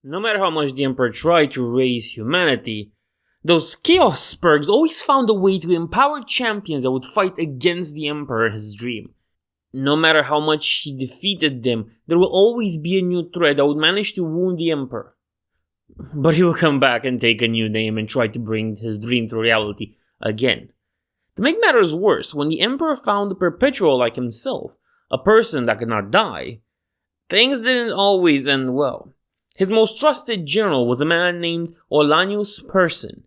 No matter how much the Emperor tried to raise humanity, those Chaos Spurgs always found a way to empower champions that would fight against the Emperor in his dream. No matter how much he defeated them, there will always be a new threat that would manage to wound the Emperor. But he will come back and take a new name and try to bring his dream to reality again. To make matters worse, when the Emperor found a Perpetual like himself, a person that could not die, things didn't always end well. His most trusted general was a man named Olanius Person,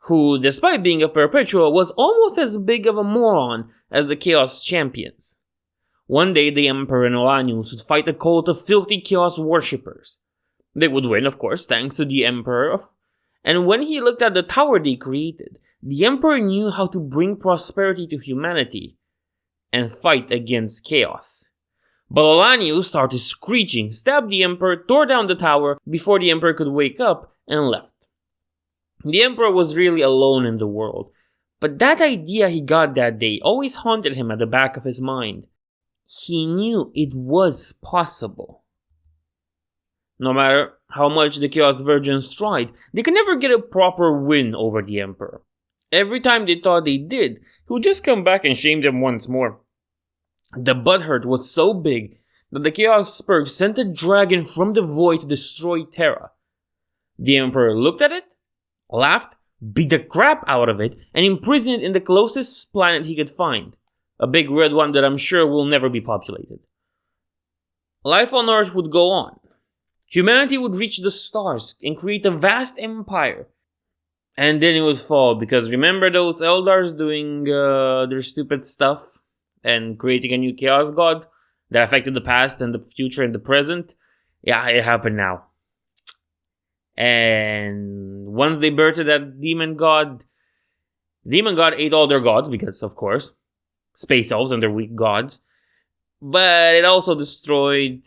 who, despite being a Perpetual, was almost as big of a moron as the Chaos Champions. One day, the Emperor and Olanius would fight a cult of filthy Chaos worshippers. They would win, of course, thanks to the Emperor, and when he looked at the tower they created, the Emperor knew how to bring prosperity to humanity and fight against chaos. But Olanius started screeching, stabbed the Emperor, tore down the tower before the Emperor could wake up, and left. The Emperor was really alone in the world, but that idea he got that day always haunted him at the back of his mind. He knew it was possible. No matter how much the Chaos Virgins tried, they could never get a proper win over the Emperor. Every time they thought they did, he would just come back and shame them once more. The butthurt was so big that the Chaos Spurg sent a dragon from the void to destroy Terra. The Emperor looked at it, laughed, beat the crap out of it, and imprisoned it in the closest planet he could find. A big red one that I'm sure will never be populated. Life on Earth would go on. Humanity would reach the stars and create a vast empire. And then it would fall, because remember those Eldars doing their stupid stuff and creating a new Chaos God that affected the past and the future and the present? Yeah, it happened now. And once they birthed that demon god ate all their gods, because of course, space elves and their weak gods. But it also destroyed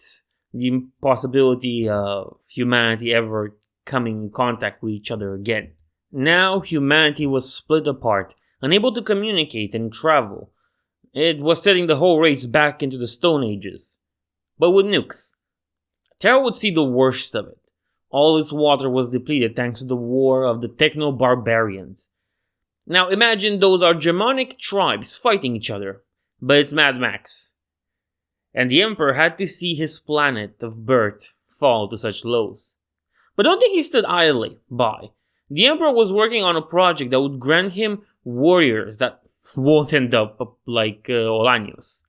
the impossibility of humanity ever coming in contact with each other again. Now humanity was split apart, unable to communicate and travel. It was setting the whole race back into the Stone Ages. But with nukes, Terra would see the worst of it. All its water was depleted thanks to the war of the techno-barbarians. Now imagine those are Germanic tribes fighting each other, but it's Mad Max. And the Emperor had to see his planet of birth fall to such lows. But don't think he stood idly by. The Emperor was working on a project that would grant him warriors that won't end up like Olanius.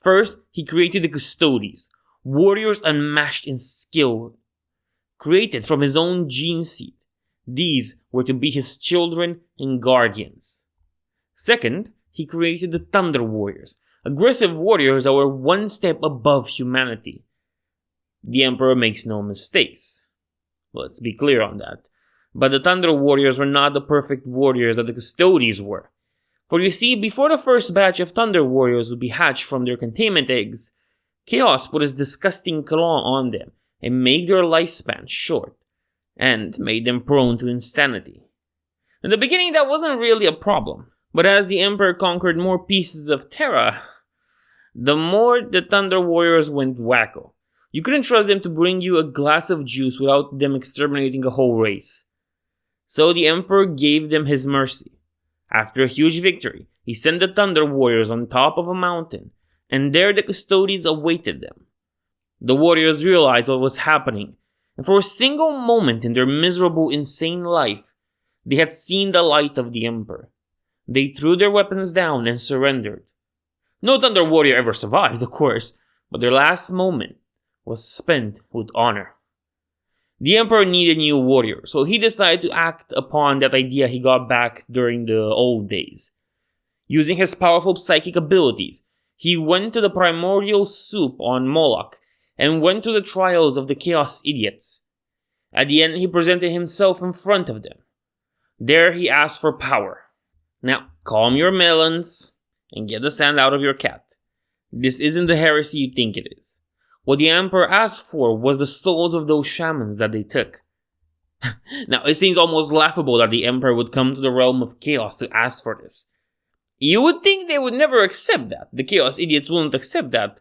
First, he created the Custodes, warriors unmatched in skill, created from his own gene seed. These were to be his children and guardians. Second, he created the Thunder Warriors, aggressive warriors that were one step above humanity. The Emperor makes no mistakes. Let's be clear on that. But the Thunder Warriors were not the perfect warriors that the Custodes were. For you see, before the first batch of Thunder Warriors would be hatched from their containment eggs, Chaos put his disgusting claw on them and made their lifespan short, and made them prone to insanity. In the beginning that wasn't really a problem, but as the Emperor conquered more pieces of Terra, the more the Thunder Warriors went wacko. You couldn't trust them to bring you a glass of juice without them exterminating a whole race. So the Emperor gave them his mercy. After a huge victory, he sent the Thunder Warriors on top of a mountain, and there the Custodes awaited them. The warriors realized what was happening, and for a single moment in their miserable, insane life, they had seen the light of the Emperor. They threw their weapons down and surrendered. No Thunder Warrior ever survived, of course, but their last moment was spent with honor. The Emperor needed new warriors, so he decided to act upon that idea he got back during the old days. Using his powerful psychic abilities, he went to the primordial soup on Moloch and went to the trials of the Chaos Idiots. At the end, he presented himself in front of them. There he asked for power. Now, calm your melons and get the sand out of your cat. This isn't the heresy you think it is. What the Emperor asked for was the souls of those shamans that they took. Now, it seems almost laughable that the Emperor would come to the realm of chaos to ask for this. You would think they would never accept that. The Chaos Idiots wouldn't accept that.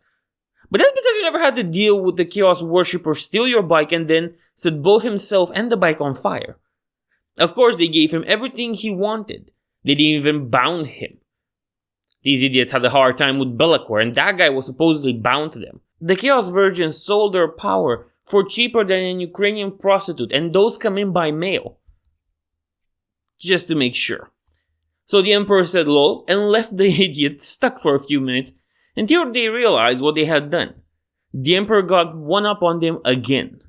But that's because you never had to deal with the Chaos Worshipper steal your bike and then set both himself and the bike on fire. Of course, they gave him everything he wanted. They didn't even bound him. These idiots had a hard time with Be'lakor, and that guy was supposedly bound to them. The Chaos Virgins sold their power for cheaper than an Ukrainian prostitute, and those come in by mail. Just to make sure. So the Emperor said lol and left the idiot stuck for a few minutes until they realized what they had done. The Emperor got one up on them again.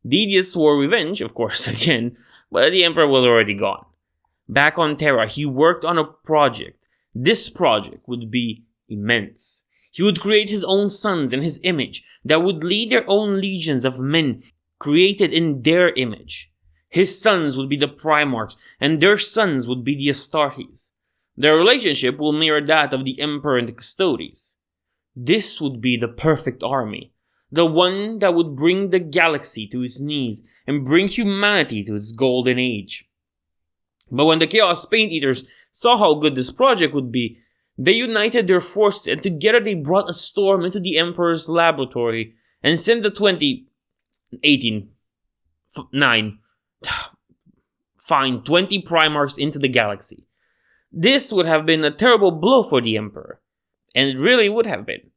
The idiot swore revenge, of course, again, but the Emperor was already gone. Back on Terra, he worked on a project. This project would be immense. He would create his own sons in his image that would lead their own legions of men created in their image. His sons would be the Primarchs, and their sons would be the Astartes. Their relationship will mirror that of the Emperor and the Custodes. This would be the perfect army, the one that would bring the galaxy to its knees and bring humanity to its golden age. But when the Chaos Paint Eaters saw how good this project would be, they united their forces and together they brought a storm into the Emperor's laboratory and sent the 20 Primarchs into the galaxy. This would have been a terrible blow for the Emperor, and it really would have been.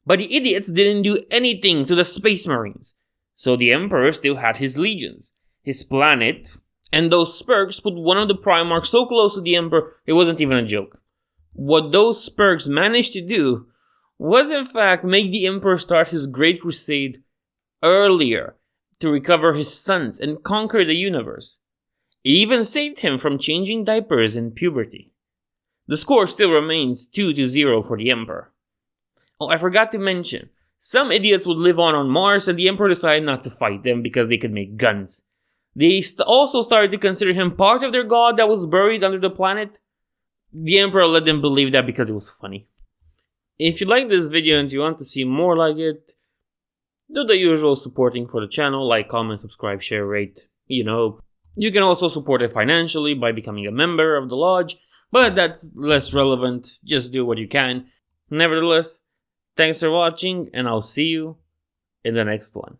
But the idiots didn't do anything to the Space Marines, so the Emperor still had his legions, his planet, and those Spurgs put one of the Primarchs so close to the Emperor it wasn't even a joke. What those Spurgs managed to do was in fact make the Emperor start his Great Crusade earlier to recover his sons and conquer the universe. It even saved him from changing diapers in puberty. The score still remains 2-0 for the Emperor. Oh, I forgot to mention, some idiots would live on Mars and the Emperor decided not to fight them because they could make guns. They also started to consider him part of their god that was buried under the planet. The Emperor let them believe that because it was funny. If you like this video and you want to see more like it, do the usual supporting for the channel, like, comment, subscribe, share, rate, you know. You can also support it financially by becoming a member of the lodge, but that's less relevant, just do what you can. Nevertheless, thanks for watching, and I'll see you in the next one.